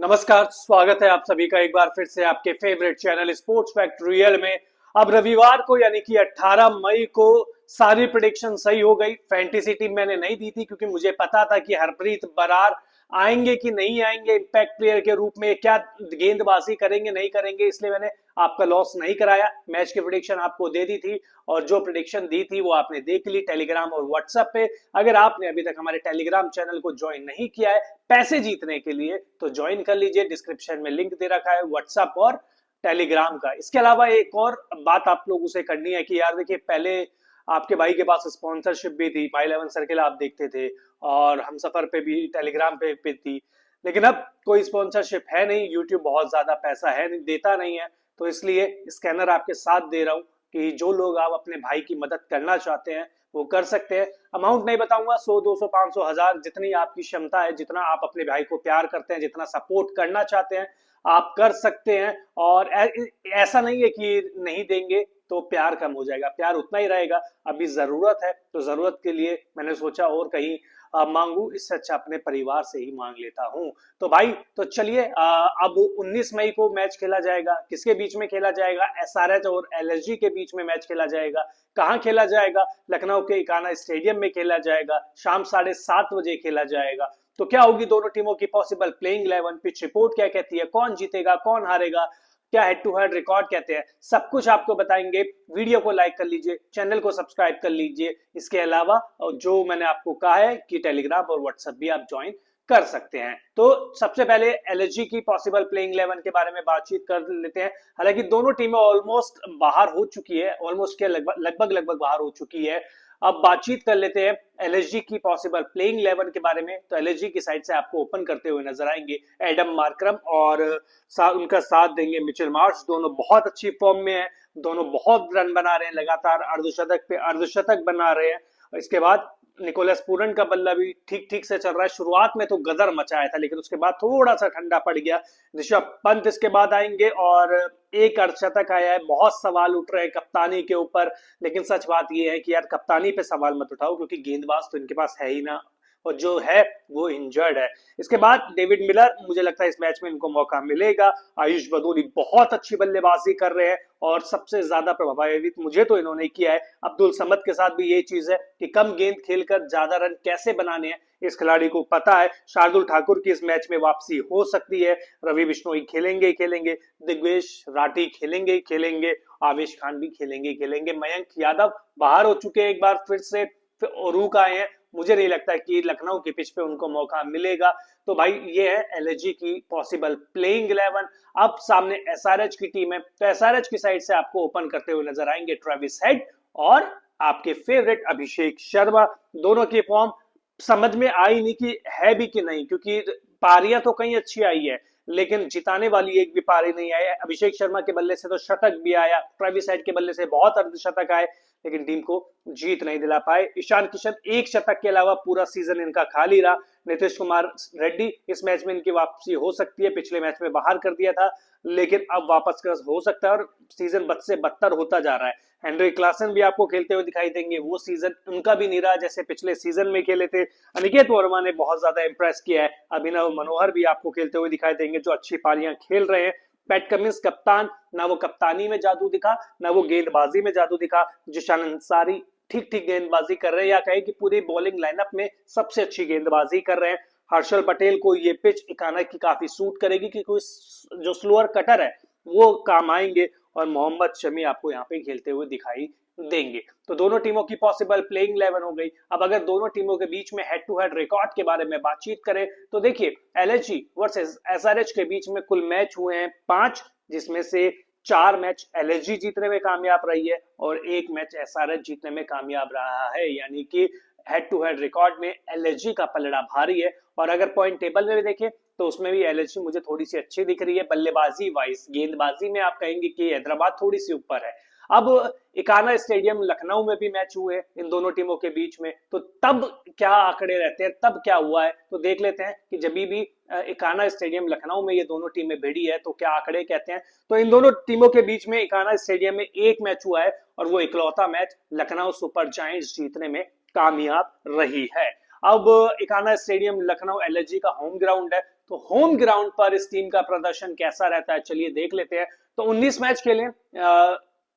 नमस्कार, स्वागत है आप सभी का एक बार फिर से आपके favourite channel sports fact real में। अब रविवार को यानी कि 18 मई को सारी प्रेडिक्शन सही हो गई। फैंटेसी टीम मैंने नहीं दी थी क्योंकि मुझे पता था कि हरप्रीत बरार आएंगे कि नहीं आएंगे इम्पैक्ट प्लेयर के रूप में, क्या गेंदबाजी करेंगे नहीं करेंगे, इसलिए मैंने आपका लॉस नहीं कराया। मैच की प्रेडिक्शन आपको दे दी थी और जो प्रेडिक्शन दी थी वो आपने देख ली टेलीग्राम और व्हाट्सएप पे। अगर आपने अभी तक हमारे टेलीग्राम चैनल को ज्वाइन नहीं किया है पैसे जीतने के लिए तो ज्वाइन कर लीजिए, डिस्क्रिप्शन में लिंक दे रखा है व्हाट्सएप और टेलीग्राम का। इसके अलावा एक और बात आप लोगों से करनी है कि यार देखिए, पहले आपके भाई के पास स्पॉन्सरशिप भी थी, माई 11 सर्किल आप देखते थे और हम सफर पे भी टेलीग्राम पे थी, लेकिन अब कोई स्पॉन्सरशिप है नहीं, यूट्यूब बहुत ज्यादा पैसा है नहीं, देता नहीं है, तो इसलिए स्कैनर आपके साथ दे रहा हूं कि जो लोग आप अपने भाई की मदद करना चाहते हैं वो कर सकते हैं। अमाउंट नहीं बताऊंगा, 100 200 500 1000 जितनी आपकी क्षमता है, जितना आप अपने भाई को प्यार करते हैं, जितना सपोर्ट करना चाहते हैं आप कर सकते हैं। और ऐसा नहीं है कि नहीं देंगे तो प्यार कम हो जाएगा, प्यार उतना ही रहेगा। अभी जरूरत है तो जरूरत के लिए मैंने सोचा और कहीं मांगू, इससे अच्छा अपने परिवार से ही मांग लेता हूं। तो भाई तो चलिए, अब 19 मई को मैच खेला जाएगा। किसके बीच में खेला जाएगा? एसआरएच और एलएसजी के बीच में मैच खेला जाएगा। कहाँ खेला जाएगा? लखनऊ के इकाना स्टेडियम में खेला जाएगा। शाम 7:30 बजे खेला जाएगा। तो क्या होगी दोनों टीमों की पॉसिबल प्लेइंग 11, पिच रिपोर्ट क्या कहती है, कौन जीतेगा कौन हारेगा, क्या हेड टू हेड रिकॉर्ड कहते हैं, सब कुछ आपको बताएंगे। वीडियो को लाइक कर लीजिए, चैनल को सब्सक्राइब कर लीजिए। इसके अलावा जो मैंने आपको कहा है कि टेलीग्राम और व्हाट्सएप भी आप ज्वाइन कर सकते हैं। तो सबसे पहले एलएसजी की पॉसिबल प्लेइंग 11 के बारे में बातचीत कर लेते हैं। हालांकि दोनों टीमें ऑलमोस्ट बाहर हो चुकी है, ऑलमोस्ट क्या लगभग बाहर हो चुकी है। अब बातचीत कर लेते हैं एलएसजी की पॉसिबल प्लेइंग 11 के बारे में। तो एलएसजी की साइड से आपको ओपन करते हुए नजर आएंगे एडम मार्करम और उनका साथ देंगे मिचेल मार्श। दोनों बहुत अच्छी फॉर्म में है, दोनों बहुत रन बना रहे हैं, लगातार अर्धशतक पे अर्धशतक बना रहे हैं। इसके बाद निकोलस पूरन का बल्ला भी ठीक ठीक से चल रहा है। शुरुआत में तो गदर मचाया था लेकिन उसके बाद थोड़ा सा ठंडा पड़ गया। ऋषभ पंत इसके बाद आएंगे और एक अर्धशतक आया है। बहुत सवाल उठ रहे हैं कप्तानी के ऊपर, लेकिन सच बात यह है कि यार कप्तानी पे सवाल मत उठाओ क्योंकि गेंदबाज तो इनके पास है ही ना, और जो है वो इंजर्ड है। इसके बाद डेविड मिलर, मुझे लगता है इस मैच में इनको मौका मिलेगा। आयुष बदूनी बहुत अच्छी बल्लेबाजी कर रहे हैं और सबसे ज्यादा प्रभावित मुझे तो इन्होंने किया है। अब्दुल समद के साथ भी ये चीज है कि कम गेंद खेलकर ज्यादा रन कैसे बनाने हैं इस खिलाड़ी को पता है। शार्दुल ठाकुर की इस मैच में वापसी हो सकती है। रवि बिश्नोई खेलेंगे खेलेंगे, दिग्वेश राठी खेलेंगे खेलेंगे, आवेश खान भी खेलेंगे। मयंक यादव बाहर हो चुके हैं एक बार फिर से, रूक आए हैं। मुझे नहीं लगता कि लखनऊ की पिच पे उनको मौका मिलेगा। तो भाई ये है एलएसजी की पॉसिबल प्लेइंग 11। अब सामने एसआरएच की टीम है, तो एसआरएच की साइड से आपको ओपन करते हुए नजर आएंगे ट्रेविस हेड और आपके फेवरेट अभिषेक शर्मा। दोनों की फॉर्म समझ में आई नहीं कि है भी कि नहीं, क्योंकि पारियां तो कहीं अच्छी आई है लेकिन जिताने वाली एक भी पारी नहीं आई है। अभिषेक शर्मा के बल्ले से तो शतक भी आया, ट्रेविस हेड के बल्ले से बहुत अर्धशतक आए, लेकिन टीम को जीत नहीं दिला पाए। ईशान किशन एक शतक के अलावा पूरा सीजन इनका खाली रहा। नीतीश कुमार रेड्डी इस मैच में इनकी वापसी हो सकती है, पिछले मैच में बाहर कर दिया था लेकिन अब वापस हो सकता है और सीजन बद से बदतर होता जा रहा है। हेनरी क्लासन भी आपको खेलते हुए दिखाई देंगे, वो सीजन उनका भी नहीं रहा जैसे पिछले सीजन में खेले थे। अनिकेत वर्मा ने बहुत ज्यादा इंप्रेस किया है। अभिनव मनोहर भी आपको खेलते हुए दिखाई देंगे जो अच्छी पारियां खेल रहे हैं। पैट कमिंस कप्तान, ना वो कप्तानी में जादू दिखा ना वो गेंदबाजी में जादू दिखा। जिशान अंसारी ठीक ठीक गेंदबाजी कर रहे हैं, या कहे कि पूरी बॉलिंग लाइनअप में सबसे अच्छी गेंदबाजी कर रहे हैं। हर्षल पटेल को ये पिच इकाना की काफी सूट करेगी क्योंकि जो स्लोअर कटर है वो काम आएंगे और मोहम्मद शमी आपको यहाँ पे खेलते हुए दिखाई देंगे। तो दोनों टीमों की पॉसिबल प्लेइंग 11 हो गई। अब अगर दोनों टीमों के बीच में हेड टू हेड रिकॉर्ड के बारे में बातचीत करें तो देखिए एलएसजी वर्सेस एसआरएच के बीच में कुल मैच हुए हैं 5, जिसमें से 4 मैच एलएसजी जीतने में कामयाब रही है और 1 मैच एसआरएच जीतने में कामयाब रहा है। यानी कि हेड टू हेड रिकॉर्ड में एलएसजी का पलड़ा भारी है। और अगर पॉइंट टेबल में भी देखें तो उसमें भी एलएसजी मुझे थोड़ी सी अच्छी दिख रही है बल्लेबाजी वाइज। गेंदबाजी में आप कहेंगे कि हैदराबाद थोड़ी सी ऊपर है। अब इकाना स्टेडियम लखनऊ में भी मैच हुए इन दोनों टीमों के बीच में, तो तब क्या आंकड़े रहते हैं, तब क्या हुआ है, तो देख लेते हैं कि जब भी इकाना स्टेडियम लखनऊ में ये दोनों टीमें भिड़ी है तो क्या आंकड़े कहते हैं। तो इन दोनों टीमों के बीच में इकाना स्टेडियम में एक मैच हुआ है और वो इकलौता मैच लखनऊ सुपर जायंट्स जीतने में कामयाब रही है। अब इकाना स्टेडियम लखनऊ एलएसजी का होम ग्राउंड है, तो होम ग्राउंड पर इस टीम का प्रदर्शन कैसा रहता है चलिए देख लेते हैं। तो 19 मैच खेले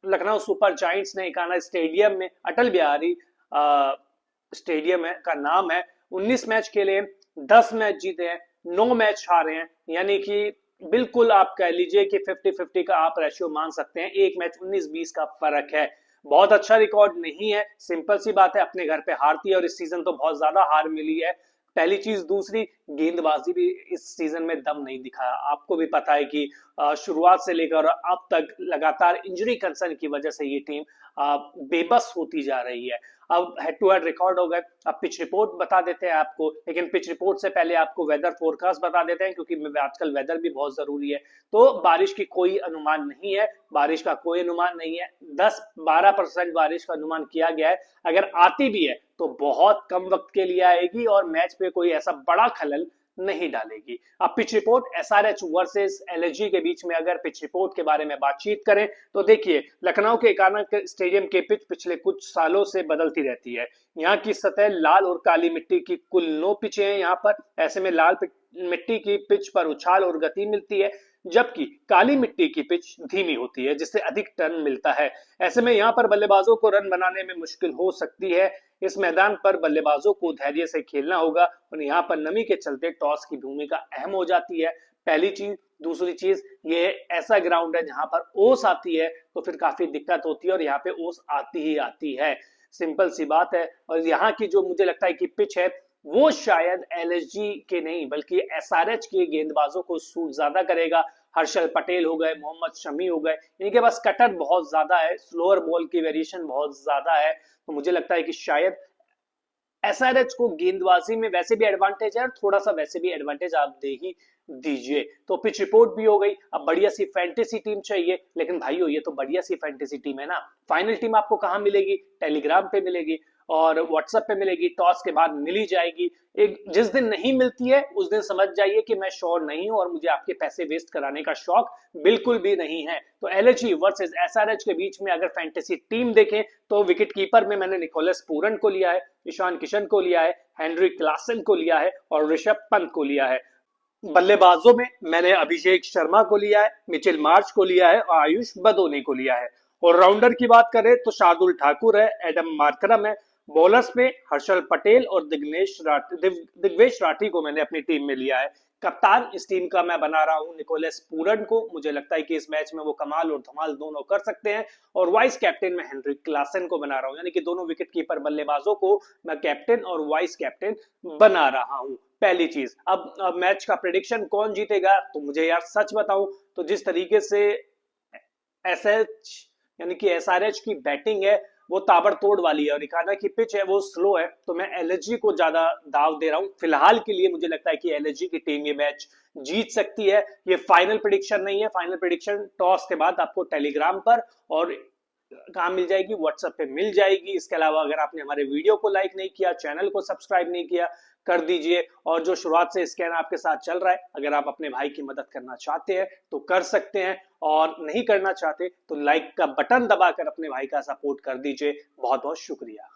लखनऊ सुपर जायंट्स ने इकाना स्टेडियम में, अटल बिहारी स्टेडियम है का नाम है। 19 मैच खेले, 10 मैच जीते हैं, 9 मैच हारे हैं, यानी कि बिल्कुल आप कह लीजिए कि 50-50 का आप रेशियो मान सकते हैं। एक मैच 19-20 का फर्क है, बहुत अच्छा रिकॉर्ड नहीं है, सिंपल सी बात है, अपने घर पे हारती है और इस सीजन तो बहुत ज्यादा हार मिली है, पहली चीज। दूसरी, गेंदबाजी भी इस सीजन में दम नहीं दिखाया। आपको भी पता है कि शुरुआत से लेकर अब तक लगातार इंजरी कंसर्न की वजह से ये टीम बेबस होती जा रही है। अब हेड टू हेड रिकॉर्ड हो गए, अब पिच रिपोर्ट बता देते हैं आपको, लेकिन पिच रिपोर्ट से पहले आपको वेदर फोरकास्ट बता देते हैं, क्योंकि आजकल वेदर भी बहुत जरूरी है। तो बारिश की कोई अनुमान नहीं है, बारिश का कोई अनुमान नहीं है, 10-12% बारिश का अनुमान किया गया है। अगर आती भी है तो बहुत कम वक्त के लिए आएगी और मैच पे कोई ऐसा बड़ा खलल नहीं डालेगी। अब pitch report SRH versus LSG के बीच में अगर पिच रिपोर्ट के बारे में बातचीत करें तो देखिए, लखनऊ के एकाना स्टेडियम के पिच पिछले कुछ सालों से बदलती रहती है। यहाँ की सतह लाल और काली मिट्टी की कुल 9 पिचें हैं यहाँ पर। ऐसे में लाल मिट्टी की पिच पर उछाल और गति मिलती है, जबकि काली मिट्टी की पिच धीमी होती है, जिससे अधिक टर्न मिलता है। ऐसे में यहाँ पर बल्लेबाजों को रन बनाने में मुश्किल हो सकती है। इस मैदान पर बल्लेबाजों को धैर्य से खेलना होगा और यहाँ पर नमी के चलते टॉस की भूमिका अहम हो जाती है, पहली चीज। दूसरी चीज, ये ऐसा ग्राउंड है जहां पर ओस आती है तो फिर काफी दिक्कत होती है और यहाँ पे ओस आती ही आती है, सिंपल सी बात है। और यहाँ की जो मुझे लगता है कि पिच है वो शायद एलएसजी के नहीं बल्कि एसआरएच के गेंदबाजों को सूट ज्यादा करेगा। हर्षल पटेल हो गए, मोहम्मद शमी हो गए, इनके पास कटर बहुत ज्यादा है, स्लोअर बॉल की वेरिएशन बहुत ज्यादा है। तो मुझे लगता है कि शायद एसआरएच को गेंदबाजी में वैसे भी एडवांटेज है और थोड़ा सा वैसे भी एडवांटेज आप दे ही दीजिए। तो पिच रिपोर्ट भी हो गई। अब बढ़िया सी फैंटेसी टीम चाहिए, लेकिन भाइयों ये तो बढ़िया सी फैंटेसी टीम है ना, फाइनल टीम आपको कहां मिलेगी? टेलीग्राम पे मिलेगी और व्हाट्सएप पे मिलेगी, टॉस के बाद मिली जाएगी। एक जिस दिन नहीं मिलती है उस दिन समझ जाइए कि मैं श्योर नहीं हूं और मुझे आपके पैसे वेस्ट कराने का शौक बिल्कुल भी नहीं है। तो एलएचजी वर्सेस एसआरएच के बीच में अगर फैंटेसी टीम देखें तो विकेट कीपर में मैंने निकोलस पूरन को लिया है, ईशान किशन को लिया है, हेनरी क्लासन को लिया है और ऋषभ पंत को लिया है। बल्लेबाजों में मैंने अभिषेक शर्मा को लिया है, मिचेल मार्च को लिया है और आयुष बदोनी को लिया है। और राउंडर की बात करें तो शार्दुल ठाकुर है, एडम मार्करम है। बॉलर्स में हर्षल पटेल और दिग्वेश राठी को मैंने अपनी टीम में लिया है। कप्तान इस टीम का मैं बना रहा हूं निकोलस पूरन को, मुझे लगता है कि इस मैच में वो कमाल और धमाल दोनों कर सकते हैं। और वाइस कैप्टन में हेनरी क्लासन को बना रहा हूं, यानी कि दोनों विकेट कीपर बल्लेबाजों को मैं कैप्टन और वाइस कैप्टन बना रहा हूं, पहली चीज। अब मैच का प्रेडिक्शन कौन जीतेगा, तो मुझे यार सच बताऊं तो जिस तरीके से एसएच यानी कि एसआरएच की बैटिंग है वो ताबड़तोड़ वाली है और इकाना की पिच है वो स्लो है, तो मैं एलएसजी को ज्यादा दाव दे रहा हूं फिलहाल के लिए। मुझे लगता है कि एलएसजी की टीम ये मैच जीत सकती है। ये फाइनल प्रेडिक्शन नहीं है, फाइनल प्रेडिक्शन टॉस के बाद आपको टेलीग्राम पर और कहाँ मिल जाएगी, व्हाट्सएप पे मिल जाएगी। इसके अलावा अगर आपने हमारे वीडियो को लाइक नहीं किया, चैनल को सब्सक्राइब नहीं किया, कर दीजिए। और जो शुरुआत से स्कैन आपके साथ चल रहा है, अगर आप अपने भाई की मदद करना चाहते हैं तो कर सकते हैं, और नहीं करना चाहते तो लाइक का बटन दबाकर अपने भाई का सपोर्ट कर दीजिए। बहुत बहुत शुक्रिया।